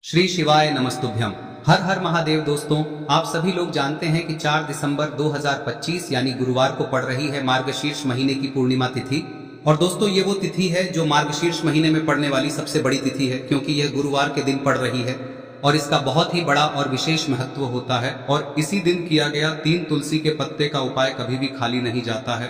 श्री शिवाय नमस्तुभ्यम। हर हर महादेव। दोस्तों, आप सभी लोग जानते हैं कि 4 दिसंबर 2025 यानी गुरुवार को पड़ रही है मार्गशीर्ष महीने की पूर्णिमा तिथि। और दोस्तों, ये वो तिथि है जो मार्गशीर्ष महीने में पड़ने वाली सबसे बड़ी तिथि है, क्योंकि यह गुरुवार के दिन पड़ रही है और इसका बहुत ही बड़ा और विशेष महत्व होता है। और इसी दिन किया गया 3 तुलसी के पत्ते का उपाय कभी भी खाली नहीं जाता है।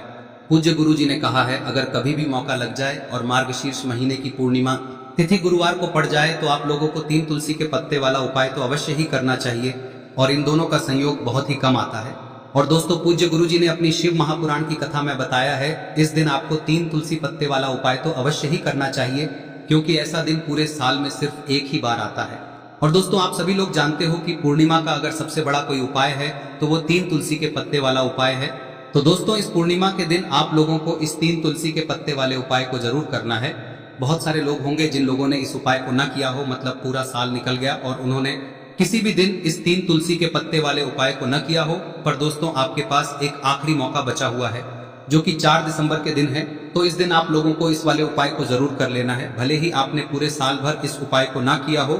पूज्य गुरु जी ने कहा है, अगर कभी भी मौका लग जाए और मार्गशीर्ष महीने की पूर्णिमा तिथि गुरुवार को पड़ जाए तो आप लोगों को 3 तुलसी के पत्ते वाला उपाय तो अवश्य ही करना चाहिए। और इन दोनों का संयोग बहुत ही कम आता है। और दोस्तों, पूज्य गुरु जी ने अपनी शिव महापुराण की कथा में बताया है, इस दिन आपको 3 तुलसी पत्ते वाला उपाय तो अवश्य ही करना चाहिए, क्योंकि ऐसा दिन पूरे साल में सिर्फ एक ही बार आता है। और दोस्तों, आप सभी लोग जानते हो कि पूर्णिमा का अगर सबसे बड़ा कोई उपाय है तो वो 3 तुलसी के पत्ते वाला उपाय है। तो दोस्तों, इस पूर्णिमा के दिन आप लोगों को इस 3 तुलसी के पत्ते वाले उपाय को जरूर करना है। बहुत सारे लोग होंगे जिन लोगों ने इस उपाय को न किया हो, मतलब पूरा साल निकल गया और उन्होंने किसी भी दिन इस 3 तुलसी के पत्ते वाले उपाय को न किया हो। पर दोस्तों, आपके पास एक आखिरी मौका बचा हुआ है, जो कि 4 दिसंबर के दिन है। तो इस दिन आप लोगों को इस वाले उपाय को जरूर कर लेना है। भले ही आपने पूरे साल भर इस उपाय को ना किया हो,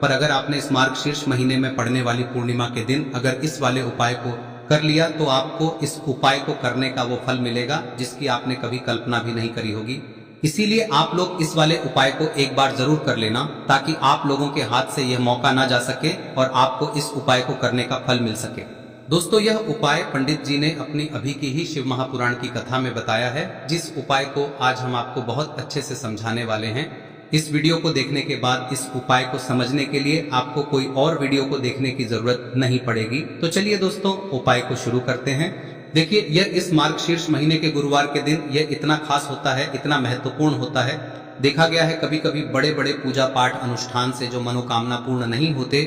पर अगर आपने इस मार्गशीर्ष महीने में पड़ने वाली पूर्णिमा के दिन अगर इस वाले उपाय को कर लिया तो आपको इस उपाय को करने का वो फल मिलेगा जिसकी आपने कभी कल्पना भी नहीं करी होगी। इसीलिए आप लोग इस वाले उपाय को एक बार जरूर कर लेना, ताकि आप लोगों के हाथ से यह मौका ना जा सके और आपको इस उपाय को करने का फल मिल सके। दोस्तों, यह उपाय पंडित जी ने अपनी अभी की ही शिव महापुराण की कथा में बताया है, जिस उपाय को आज हम आपको बहुत अच्छे से समझाने वाले हैं। इस वीडियो को देखने के बाद इस उपाय को समझने के लिए आपको कोई और वीडियो को देखने की जरूरत नहीं पड़ेगी। तो चलिए दोस्तों, उपाय को शुरू करते हैं। देखिए, यह इस मार्गशीर्ष महीने के गुरुवार के दिन यह इतना खास होता है, इतना महत्वपूर्ण होता है। देखा गया है कभी कभी बड़े बड़े पूजा पाठ अनुष्ठान से जो मनोकामना पूर्ण नहीं होते,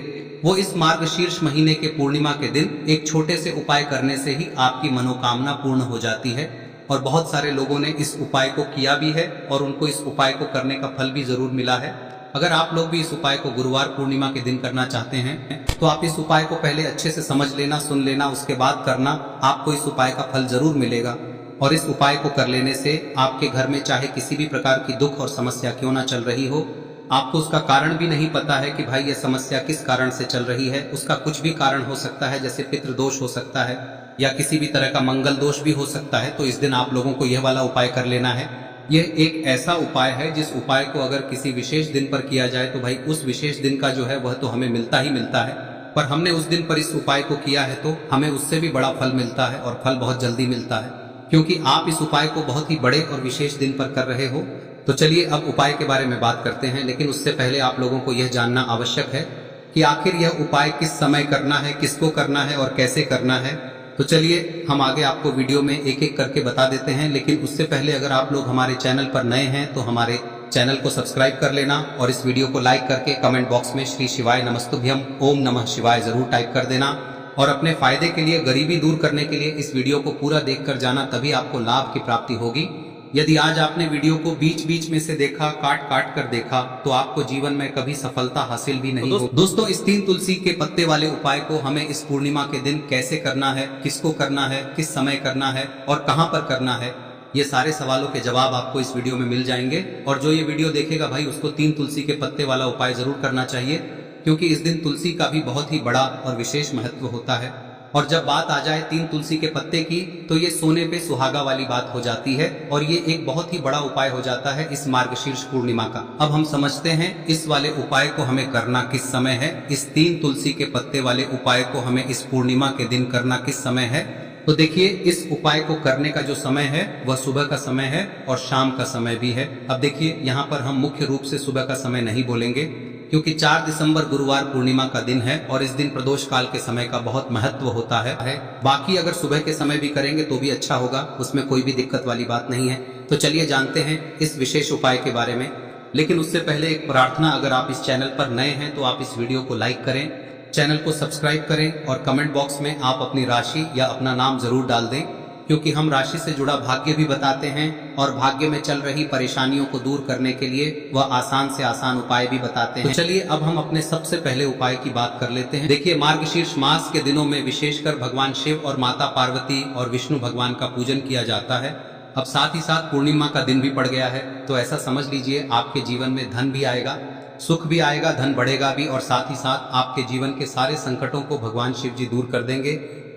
वो इस मार्गशीर्ष महीने के पूर्णिमा के दिन एक छोटे से उपाय करने से ही आपकी मनोकामना पूर्ण हो जाती है। और बहुत सारे लोगों ने इस उपाय को किया भी है और उनको इस उपाय को करने का फल भी जरूर मिला है। अगर आप लोग भी इस उपाय को गुरुवार पूर्णिमा के दिन करना चाहते हैं तो आप इस उपाय को पहले अच्छे से समझ लेना, सुन लेना, उसके बाद करना। आपको इस उपाय का फल जरूर मिलेगा। और इस उपाय को कर लेने से आपके घर में चाहे किसी भी प्रकार की दुख और समस्या क्यों ना चल रही हो, आपको उसका कारण भी नहीं पता है कि भाई यह समस्या किस कारण से चल रही है, उसका कुछ भी कारण हो सकता है, जैसे पितृदोष हो सकता है या किसी भी तरह का मंगल दोष भी हो सकता है। तो इस दिन आप लोगों को यह वाला उपाय कर लेना है। यह एक ऐसा उपाय है जिस उपाय को अगर किसी विशेष दिन पर किया जाए तो भाई उस विशेष दिन का जो है वह तो हमें मिलता ही मिलता है। पर हमने उस दिन पर इस उपाय को किया है तो हमें उससे भी बड़ा फल मिलता है, और फल बहुत जल्दी मिलता है, क्योंकि आप इस उपाय को बहुत ही बड़े और विशेष दिन पर कर रहे हो। तो चलिए अब उपाय के बारे में बात करते हैं, लेकिन उससे पहले आप लोगों को यह जानना आवश्यक है कि आखिर यह उपाय किस समय करना है, किसको करना है और कैसे करना है। तो चलिए हम आगे आपको वीडियो में एक एक करके बता देते हैं। लेकिन उससे पहले अगर आप लोग हमारे चैनल पर नए हैं तो हमारे चैनल को सब्सक्राइब कर लेना और इस वीडियो को लाइक करके कमेंट बॉक्स में श्री शिवाय नमस्तुभ्यम ओम नमः शिवाय जरूर टाइप कर देना। और अपने फायदे के लिए, गरीबी दूर करने के लिए इस वीडियो को पूरा देखकर जाना, तभी आपको लाभ की प्राप्ति होगी। यदि आज आपने वीडियो को बीच बीच में से देखा, काट काट कर देखा, तो आपको जीवन में कभी सफलता हासिल भी नहीं होगी। दोस्तों, इस 3 तुलसी के पत्ते वाले उपाय को हमें इस पूर्णिमा के दिन कैसे करना है, किसको करना है, किस समय करना है और कहां पर करना है, ये सारे सवालों के जवाब आपको इस वीडियो में मिल जाएंगे। और जो ये वीडियो देखेगा भाई, उसको 3 तुलसी के पत्ते वाला उपाय जरूर करना चाहिए, क्योंकि इस दिन तुलसी का भी बहुत ही बड़ा और विशेष महत्व होता है। और जब बात आ जाए 3 तुलसी के पत्ते की, तो ये सोने पे सुहागा वाली बात हो जाती है और ये एक बहुत ही बड़ा उपाय हो जाता है इस मार्गशीर्ष पूर्णिमा का। अब हम समझते हैं इस वाले उपाय को हमें करना किस समय है। इस 3 तुलसी के पत्ते वाले उपाय को हमें इस पूर्णिमा के दिन करना किस समय है। तो देखिए, इस उपाय को करने का जो समय है वह सुबह का समय है और शाम का समय भी है। अब देखिए, यहाँ पर हम मुख्य रूप से सुबह का समय नहीं बोलेंगे, क्योंकि 4 दिसंबर गुरुवार पूर्णिमा का दिन है और इस दिन प्रदोष काल के समय का बहुत महत्व होता है। बाकी अगर सुबह के समय भी करेंगे तो भी अच्छा होगा, उसमें कोई भी दिक्कत वाली बात नहीं है। तो चलिए जानते हैं इस विशेष उपाय के बारे में। लेकिन उससे पहले एक प्रार्थना, अगर आप इस चैनल पर नए हैं तो आप इस वीडियो को लाइक करें, चैनल को सब्सक्राइब करें और कमेंट बॉक्स में आप अपनी राशि या अपना नाम जरूर डाल दें, क्योंकि हम राशि से जुड़ा भाग्य भी बताते हैं और भाग्य में चल रही परेशानियों को दूर करने के लिए वह आसान से आसान उपाय भी बताते हैं। तो चलिए अब हम अपने सबसे पहले उपाय की बात कर लेते हैं। देखिए, मार्गशीर्ष मास के दिनों में विशेषकर भगवान शिव और माता पार्वती और विष्णु भगवान का पूजन किया जाता है। अब साथ ही साथ पूर्णिमा का दिन भी पड़ गया है, तो ऐसा समझ लीजिए आपके जीवन में धन भी आएगा, सुख भी आएगा, धन बढ़ेगा भी, और साथ ही साथ आपके जीवन के सारे संकटों को भगवान शिव जी दूर कर देंगे।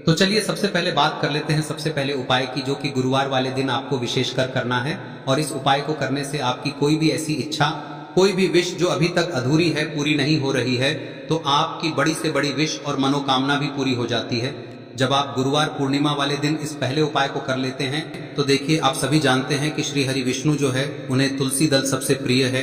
तो चलिए सबसे पहले बात कर लेते हैं सबसे पहले उपाय की, जो कि गुरुवार वाले दिन आपको विशेषकर करना है। और इस उपाय को करने से आपकी कोई भी ऐसी इच्छा, कोई भी विश जो अभी तक अधूरी है, पूरी नहीं हो रही है, तो आपकी बड़ी से बड़ी विश और मनोकामना भी पूरी हो जाती है जब आप गुरुवार पूर्णिमा वाले दिन इस पहले उपाय को कर लेते हैं। तो देखिए, आप सभी जानते हैं कि श्री हरि विष्णु जो है उन्हें तुलसी दल सबसे प्रिय है।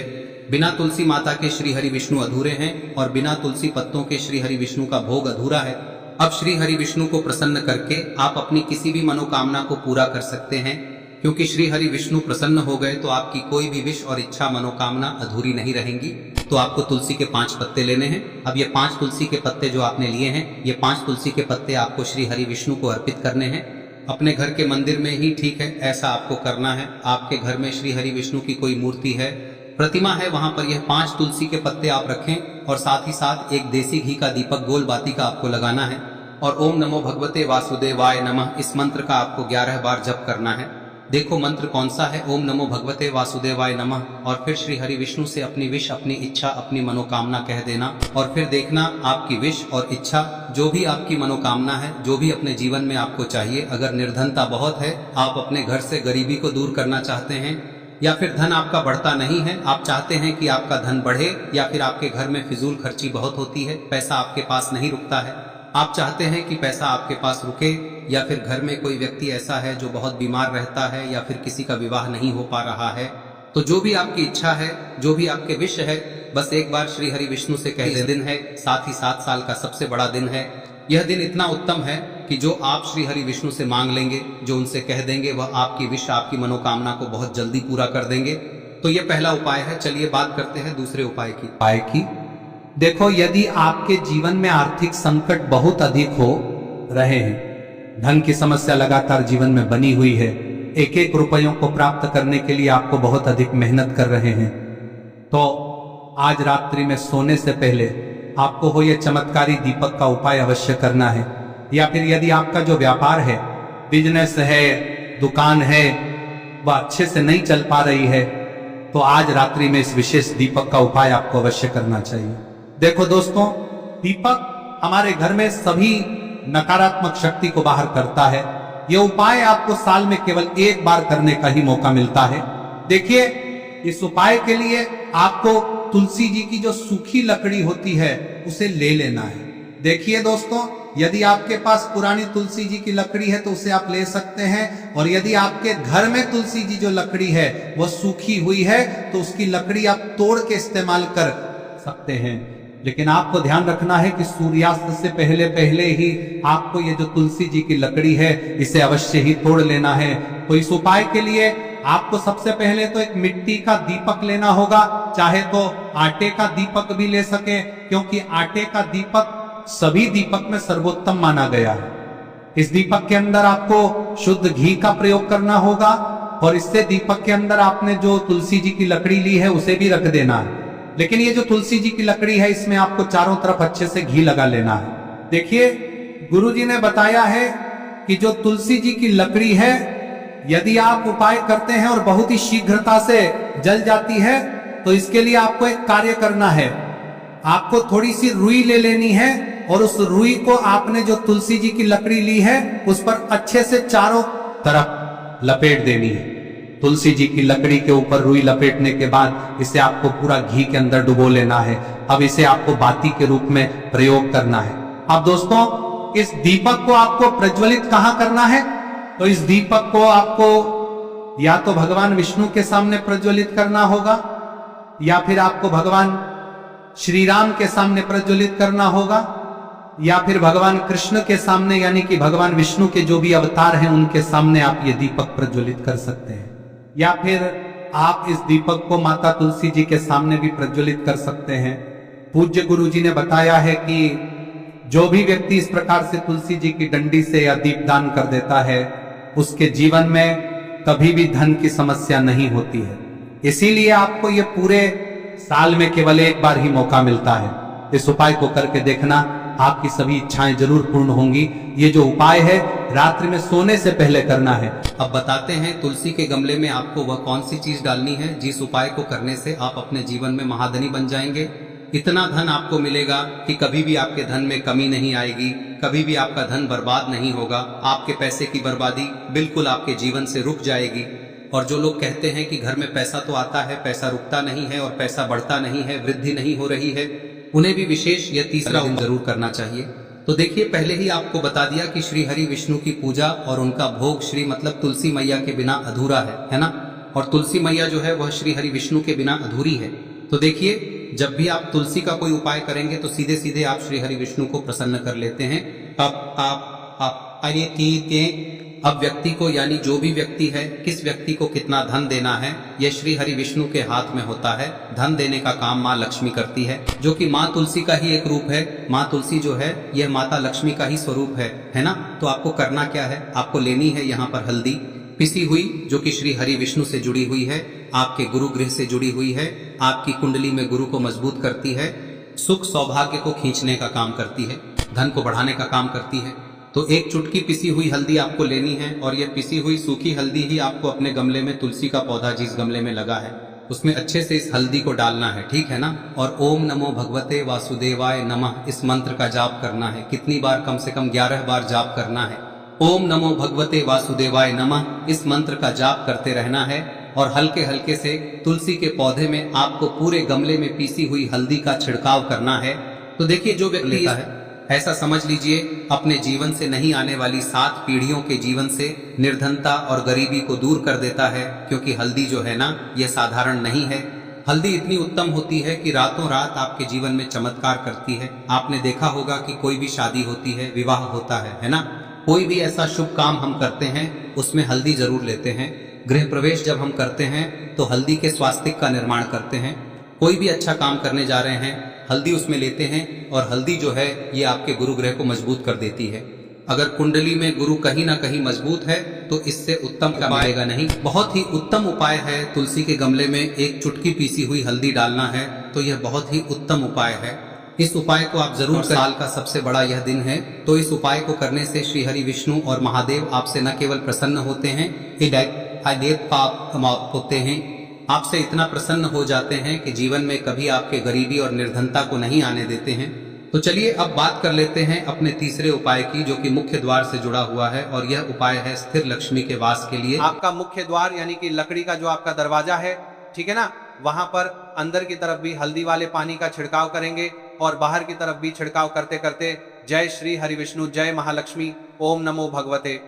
बिना तुलसी माता के श्री हरि विष्णु अधूरे हैं और बिना तुलसी पत्तों के श्री हरि विष्णु का भोग अधूरा है। अब श्री हरि विष्णु को प्रसन्न करके आप अपनी किसी भी मनोकामना को पूरा कर सकते हैं, क्योंकि श्री हरि विष्णु प्रसन्न हो गए तो आपकी कोई भी विश और इच्छा मनोकामना अधूरी नहीं रहेंगी। तो आपको तुलसी के 5 पत्ते लेने हैं। अब ये 5 तुलसी के पत्ते जो आपने लिए हैं, ये 5 तुलसी के पत्ते आपको श्री हरि विष्णु को अर्पित करने हैं। अपने घर के मंदिर में ही ठीक है, ऐसा आपको करना है। आपके घर में श्री हरि विष्णु की कोई मूर्ति है, प्रतिमा है, वहां पर यह 5 तुलसी के पत्ते आप रखें और साथ ही साथ एक देसी घी का दीपक गोल बाती का आपको लगाना है और ओम नमो भगवते वासुदेवाय नमः इस मंत्र का आपको 11 बार जप करना है। देखो मंत्र कौन सा है, ओम नमो भगवते वासुदेवाय नमः, और फिर श्री हरि विष्णु से अपनी विश, अपनी इच्छा, अपनी मनोकामना कह देना और फिर देखना आपकी विश और इच्छा, जो भी आपकी मनोकामना है, जो भी अपने जीवन में आपको चाहिए। अगर निर्धनता बहुत है, आप अपने घर से गरीबी को दूर करना चाहते हैं, या फिर धन आपका बढ़ता नहीं है, आप चाहते हैं कि आपका धन बढ़े, या फिर आपके घर में फिजूल खर्ची बहुत होती है, पैसा आपके पास नहीं रुकता है, आप चाहते हैं कि पैसा आपके पास रुके, या फिर घर में कोई व्यक्ति ऐसा है जो बहुत बीमार रहता है, या फिर किसी का विवाह नहीं हो पा रहा है, तो जो भी आपकी इच्छा है, जो भी आपके विश है, बस एक बार श्री हरि विष्णु से कह दे। दिन है, साथ ही 7 साल का सबसे बड़ा दिन है। यह दिन इतना उत्तम है कि जो आप श्री हरि विष्णु से मांग लेंगे, जो उनसे कह देंगे, वह आपकी विश, आपकी मनोकामना को बहुत जल्दी पूरा कर देंगे। तो यह पहला उपाय है। चलिए बात करते हैं दूसरे उपाय की। देखो, यदि आपके जीवन में आर्थिक संकट बहुत अधिक हो रहे हैं, धन की समस्या लगातार जीवन में बनी हुई है, एक एक रुपयों को प्राप्त करने के लिए आपको बहुत अधिक मेहनत कर रहे हैं, तो आज रात्रि में सोने से पहले आपको हो यह चमत्कारी दीपक का उपाय अवश्य करना है। या फिर यदि आपका जो व्यापार है, बिजनेस है, दुकान है, वह अच्छे से नहीं चल पा रही है, तो आज रात्रि में इस विशेष दीपक का उपाय आपको अवश्य करना चाहिए। देखो दोस्तों, दीपक हमारे घर में सभी नकारात्मक शक्ति को बाहर करता है। यह उपाय आपको साल में केवल एक बार करने का ही मौका मिलता है। देखिए, इस उपाय के लिए आपको तुलसी जी की जो सूखी लकड़ी होती है उसे ले लेना है। देखिए दोस्तों, यदि आपके पास पुरानी तुलसी जी की लकड़ी है तो उसे आप ले सकते हैं, और यदि आपके घर में तुलसी जी जो लकड़ी है वह सूखी हुई है तो उसकी लकड़ी आप तोड़ के इस्तेमाल कर सकते हैं। लेकिन आपको ध्यान रखना है कि सूर्यास्त से पहले पहले ही आपको ये जो तुलसी जी की लकड़ी है इसे अवश्य ही तोड़ लेना है। तो इस उपाय के लिए आपको सबसे पहले तो एक मिट्टी का दीपक लेना होगा, चाहे तो आटे का दीपक भी ले सके, क्योंकि आटे का दीपक सभी दीपक में सर्वोत्तम माना गया है। इस दीपक के अंदर आपको शुद्ध घी का प्रयोग करना होगा, और इससे दीपक के अंदर आपने जो तुलसी जी की लकड़ी ली है उसे भी रख देना है। लेकिन ये जो तुलसी जी की लकड़ी है, इसमें आपको चारों तरफ अच्छे से घी लगा लेना है। देखिए, गुरु जी ने बताया है कि जो तुलसी जी की लकड़ी है, यदि आप उपाय करते हैं और बहुत ही शीघ्रता से जल जाती है, तो इसके लिए आपको एक कार्य करना है। आपको थोड़ी सी रुई ले लेनी है और उस रुई को आपने जो तुलसी जी की लकड़ी ली है उस पर अच्छे से चारों तरफ लपेट देनी है। तुलसी जी की लकड़ी के ऊपर रुई लपेटने के बाद इसे आपको पूरा घी के अंदर डुबो लेना है। अब इसे आपको बाती के रूप में प्रयोग करना है। अब दोस्तों, इस दीपक को आपको प्रज्वलित कहां करना है? तो इस दीपक को आपको या तो भगवान विष्णु के सामने प्रज्वलित करना होगा, या फिर आपको भगवान श्री राम के सामने प्रज्वलित करना होगा, या फिर भगवान कृष्ण के सामने, यानी कि भगवान विष्णु के जो भी अवतार हैं उनके सामने आप ये दीपक प्रज्वलित कर सकते हैं। या फिर आप इस दीपक को माता तुलसी जी के सामने भी प्रज्वलित कर सकते हैं। पूज्य गुरु जी ने बताया है कि जो भी व्यक्ति इस प्रकार से तुलसी जी की डंडी से या दीपदान कर देता है, उसके जीवन में कभी भी धन की समस्या नहीं होती है। इसीलिए आपको ये पूरे साल में केवल एक बार ही मौका मिलता है। इस उपाय को करके देखना, आपकी सभी इच्छाएं जरूर पूर्ण होंगी। ये जो उपाय है रात्रि में सोने से पहले करना है। अब बताते हैं तुलसी के गमले में आपको वह कौन सी चीज डालनी है जिस उपाय को करने से आप अपने जीवन में महाधनी बन जाएंगे। इतना धन आपको मिलेगा कि कभी भी आपके धन में कमी नहीं आएगी, कभी भी आपका धन बर्बाद नहीं होगा। आपके पैसे की बर्बादी बिल्कुल आपके जीवन से रुक जाएगी। और जो लोग कहते हैं कि घर में पैसा तो आता है, पैसा रुकता नहीं है और पैसा बढ़ता नहीं है, वृद्धि नहीं हो रही है, उन्हें भी विशेष यह तीसरा दिन जरूर करना चाहिए। तो देखिए, पहले ही आपको बता दिया कि श्री हरि विष्णु की पूजा और उनका भोग श्री मतलब तुलसी मैया के बिना अधूरा है ना। और तुलसी मैया जो है वह श्री हरि विष्णु के बिना अधूरी है। तो देखिए, जब भी आप तुलसी का कोई उपाय करेंगे तो सीधे सीधे आप श्री हरि विष्णु को प्रसन्न कर लेते हैं। अब व्यक्ति को, यानी जो भी व्यक्ति है, किस व्यक्ति को कितना धन देना है, यह श्री हरि विष्णु के हाथ में होता है। धन देने का काम माँ लक्ष्मी करती है, जो कि माँ तुलसी का ही एक रूप है। माँ तुलसी जो है यह माता लक्ष्मी का ही स्वरूप है ना। तो आपको करना क्या है, आपको लेनी है यहाँ पर हल्दी पिसी हुई, जो कि श्री हरि विष्णु से जुड़ी हुई है, आपके गुरु गृह से जुड़ी हुई है, आपकी कुंडली में गुरु को मजबूत करती है, सुख सौभाग्य को खींचने का काम करती है, धन को बढ़ाने का काम करती है। तो एक चुटकी पिसी हुई हल्दी आपको लेनी है और यह पिसी हुई सूखी हल्दी ही आपको अपने गमले में, तुलसी का पौधा जिस गमले में लगा है उसमें अच्छे से इस हल्दी को डालना है, ठीक है ना। और ओम नमो भगवते वासुदेवाय नमः इस मंत्र का जाप करना है। कितनी बार? कम से कम 11 बार जाप करना है। ओम नमो भगवते वासुदेवाय नमः इस मंत्र का जाप करते रहना है। और हल्के हल्के से तुलसी के पौधे में आपको पूरे गमले में पीसी हुई हल्दी का छिड़काव करना है। तो देखिए, जो व्यक्ति लेता है, ऐसा समझ लीजिए अपने जीवन से नहीं आने वाली 7 पीढ़ियों के जीवन से निर्धनता और गरीबी को दूर कर देता है। क्योंकि हल्दी जो है ना, यह साधारण नहीं है। हल्दी इतनी उत्तम होती है कि रातों रात आपके जीवन में चमत्कार करती है। आपने देखा होगा कि कोई भी शादी होती है, विवाह होता है ना, कोई भी ऐसा शुभ काम हम करते हैं उसमें हल्दी जरूर लेते हैं। गृह प्रवेश जब हम करते हैं तो हल्दी के स्वास्तिक का निर्माण करते हैं। कोई भी अच्छा काम करने जा रहे हैं, हल्दी उसमें लेते हैं। और हल्दी जो है ये आपके गुरु ग्रह को मजबूत कर देती है। अगर कुंडली में गुरु कहीं ना कहीं मजबूत है तो इससे उत्तम क्या मिलेगा नहीं। बहुत ही उत्तम उपाय है, तुलसी के गमले में एक चुटकी पीसी हुई हल्दी डालना है। तो यह बहुत ही उत्तम उपाय है। इस उपाय को आप जरूर, साल का सबसे बड़ा यह दिन है, तो इस उपाय को करने से श्री हरि विष्णु और महादेव आपसे न केवल प्रसन्न होते हैं, होते हैं, आपसे इतना प्रसन्न हो जाते हैं कि जीवन में कभी आपके गरीबी और निर्धनता को नहीं आने देते हैं। तो चलिए अब बात कर लेते हैं अपने तीसरे उपाय की, जो कि मुख्य द्वार से जुड़ा हुआ है। और यह उपाय है स्थिर लक्ष्मी के वास के लिए। आपका मुख्य द्वार यानी कि लकड़ी का जो आपका दरवाजा है, ठीक है ना, वहां पर अंदर की तरफ भी हल्दी वाले पानी का छिड़काव करेंगे और बाहर की तरफ भी छिड़काव करते करते जय श्री हरि विष्णु, जय महालक्ष्मी, ओम नमो भगवते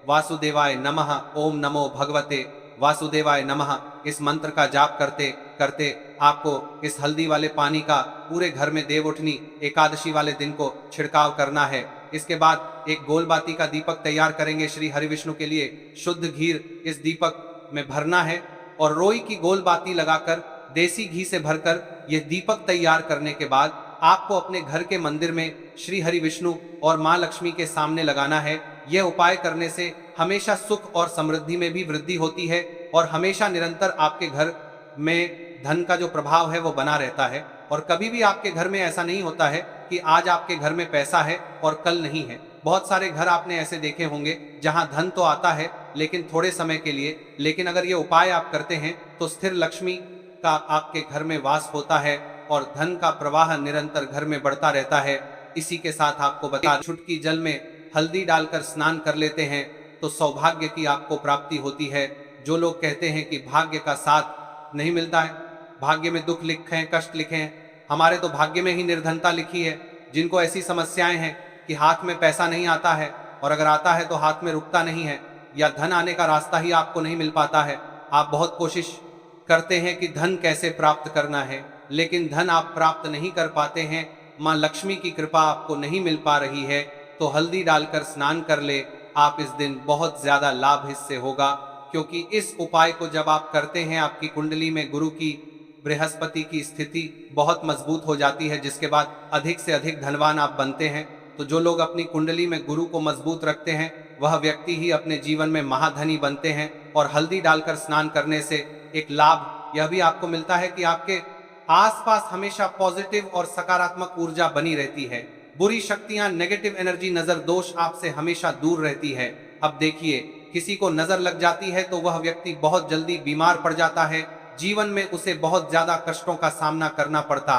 वासुदेवाय नमः, ओम नमो भगवते वासुदेवाय नमः इस मंत्र का जाप करते करते आपको इस हल्दी वाले पानी का पूरे घर में देवउठनी एकादशी वाले दिन को छिड़काव करना है। इसके बाद एक गोलबाती का दीपक तैयार करेंगे श्री हरि विष्णु के लिए। शुद्ध घी इस दीपक में भरना है और रोई की गोलबाती लगाकर देसी घी से भरकर यह दीपक तैयार करने के बाद आपको अपने घर के मंदिर में श्री हरि विष्णु और माँ लक्ष्मी के सामने लगाना है। यह उपाय करने से हमेशा सुख और समृद्धि में भी वृद्धि होती है और हमेशा निरंतर आपके घर में धन का जो प्रभाव है वो बना रहता है। और कभी भी आपके घर में ऐसा नहीं होता है कि आज आपके घर में पैसा है और कल नहीं है। बहुत सारे घर आपने ऐसे देखे होंगे जहां धन तो आता है लेकिन थोड़े समय के लिए, लेकिन अगर ये उपाय आप करते हैं तो स्थिर लक्ष्मी का आपके घर में वास होता है और धन का प्रवाह निरंतर घर में बढ़ता रहता है। इसी के साथ आपको बता, चुटकी जल में हल्दी डालकर स्नान कर लेते हैं तो सौभाग्य की आपको प्राप्ति होती है। जो लोग कहते हैं कि भाग्य का साथ नहीं मिलता है, भाग्य में दुख लिखे हैं, कष्ट लिखे हैं, हमारे तो भाग्य में ही निर्धनता लिखी है। जिनको ऐसी समस्याएं हैं कि हाथ में पैसा नहीं आता है और अगर आता है तो हाथ में रुकता नहीं है या धन आने का रास्ता ही आपको नहीं मिल पाता है। आप बहुत कोशिश करते हैं कि धन कैसे प्राप्त करना है, लेकिन धन आप प्राप्त नहीं कर पाते हैं, माँ लक्ष्मी की कृपा आपको नहीं मिल पा रही है, तो हल्दी डालकर स्नान कर ले। आप इस दिन बहुत ज्यादा लाभ इससे होगा, क्योंकि इस उपाय को जब आप करते हैं आपकी कुंडली में गुरु की, बृहस्पति की स्थिति बहुत मजबूत हो जाती है, जिसके बाद अधिक से अधिक धनवान आप बनते हैं। तो जो लोग अपनी कुंडली में गुरु को मजबूत रखते हैं वह व्यक्ति ही अपने जीवन में महाधनी बनते हैं। और हल्दी डालकर स्नान करने से एक लाभ यह भी आपको मिलता है कि आपके आसपास हमेशा पॉजिटिव और सकारात्मक ऊर्जा बनी रहती है। बुरी शक्तियां, नेगेटिव एनर्जी, नजर दोष आपसे हमेशा दूर रहती है। अब देखिए, किसी को नजर लग जाती है तो वह व्यक्ति बहुत जल्दी बीमार पड़ जाता है, जीवन में उसे बहुत ज्यादा कष्टों का सामना करना पड़ता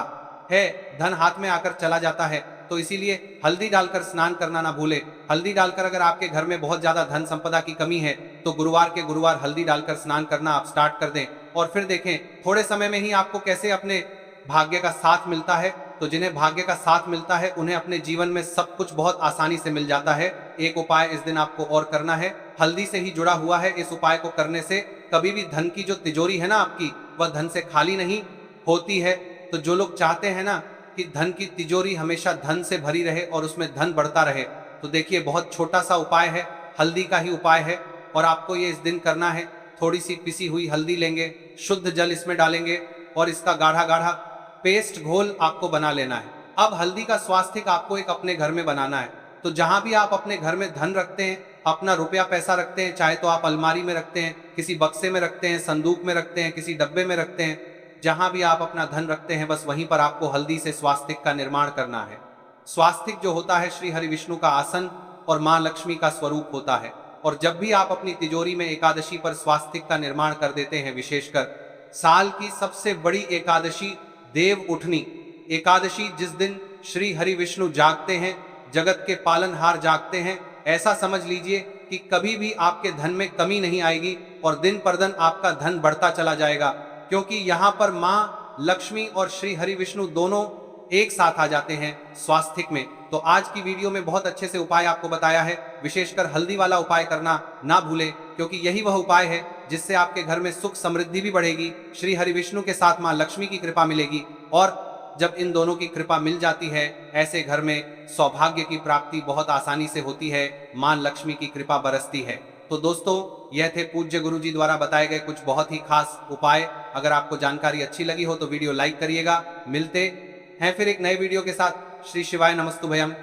है, धन हाथ में आकर चला जाता है। तो इसीलिए हल्दी डालकर स्नान करना ना भूले। हल्दी डालकर अगर आपके घर में बहुत ज्यादा धन संपदा की कमी है तो गुरुवार के गुरुवार हल्दी डालकर स्नान करना आप स्टार्ट कर दें, और फिर देखें थोड़े समय में ही आपको कैसे अपने भाग्य का साथ मिलता है। तो जिन्हें भाग्य का साथ मिलता है उन्हें अपने जीवन में सब कुछ बहुत आसानी से मिल जाता है। एक उपाय इस दिन आपको और करना है, हल्दी से ही जुड़ा हुआ है। इस उपाय को करने से कभी भी धन की जो तिजोरी है ना आपकी, वह धन से खाली नहीं होती है। तो जो लोग चाहते हैं ना कि धन की तिजोरी हमेशा धन से भरी रहे और उसमें धन बढ़ता रहे, तो देखिए बहुत छोटा सा उपाय है, हल्दी का ही उपाय है, और आपको ये इस दिन करना है। थोड़ी सी पिसी हुई हल्दी लेंगे, शुद्ध जल इसमें डालेंगे और इसका गाढ़ा गाढ़ा पेस्ट घोल आपको बना लेना है। अब हल्दी का स्वास्तिक आपको एक अपने घर में बनाना है। तो जहां भी आप अपने घर में धन रखते हैं, अपना रुपया पैसा रखते हैं, चाहे तो आप अलमारी में रखते हैं, किसी बक्से में रखते हैं, संदूक में रखते हैं, किसी डब्बे में रखते हैं, जहां भी आप अपना धन रखते हैं बस वहीं पर आपको हल्दी से स्वास्तिक का निर्माण करना है। स्वास्तिक जो होता है श्री हरि विष्णु का आसन और मां लक्ष्मी का स्वरूप होता है। और जब भी आप अपनी तिजोरी में एकादशी पर स्वास्तिक का निर्माण कर देते हैं, विशेषकर साल की सबसे बड़ी एकादशी देव उठनी एकादशी, जिस दिन श्री हरि विष्णु जागते हैं, जगत के पालनहार जागते हैं, ऐसा समझ लीजिए कि कभी भी आपके धन में कमी नहीं आएगी और दिन पर दिन आपका धन बढ़ता चला जाएगा, क्योंकि यहाँ पर मां लक्ष्मी और श्री हरि विष्णु दोनों एक साथ आ जाते हैं स्वास्तिक में। तो आज की वीडियो में बहुत अच्छे से उपाय आपको बताया है, विशेषकर हल्दी वाला उपाय करना ना भूले, क्योंकि यही वह उपाय है जिससे आपके घर में सुख समृद्धि भी बढ़ेगी, श्री हरि विष्णु के साथ मां लक्ष्मी की कृपा मिलेगी, और जब इन दोनों की कृपा मिल जाती है ऐसे घर में सौभाग्य की प्राप्ति बहुत आसानी से होती है, मां लक्ष्मी की कृपा बरसती है। तो दोस्तों, यह थे पूज्य गुरु जी द्वारा बताए गए कुछ बहुत ही खास उपाय। अगर आपको जानकारी अच्छी लगी हो तो वीडियो लाइक करिएगा। मिलते हैं फिर एक नए वीडियो के साथ। श्री शिवाय नमस्तुभयम।